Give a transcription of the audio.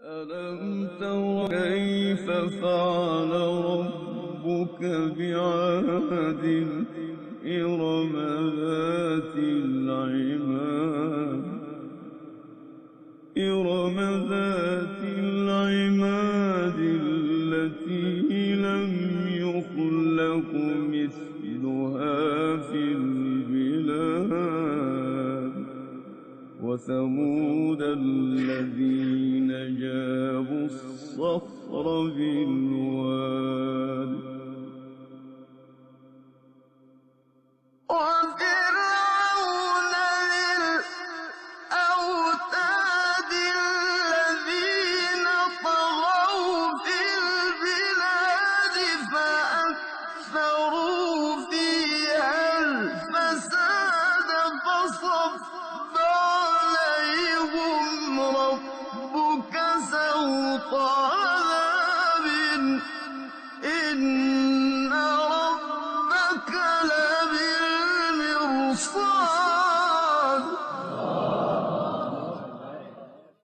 ألم تر كيف فعل ربك بعاد إرم ذات العماد التي لم يخلق مثلها في البلاد وثمود الذين جابوا الصخر بالواد وفرعون ذي الأوتاد الذين طغوا في البلاد فأكثروا فيها الفساد فصب عليهم ربك سوط عذاب إن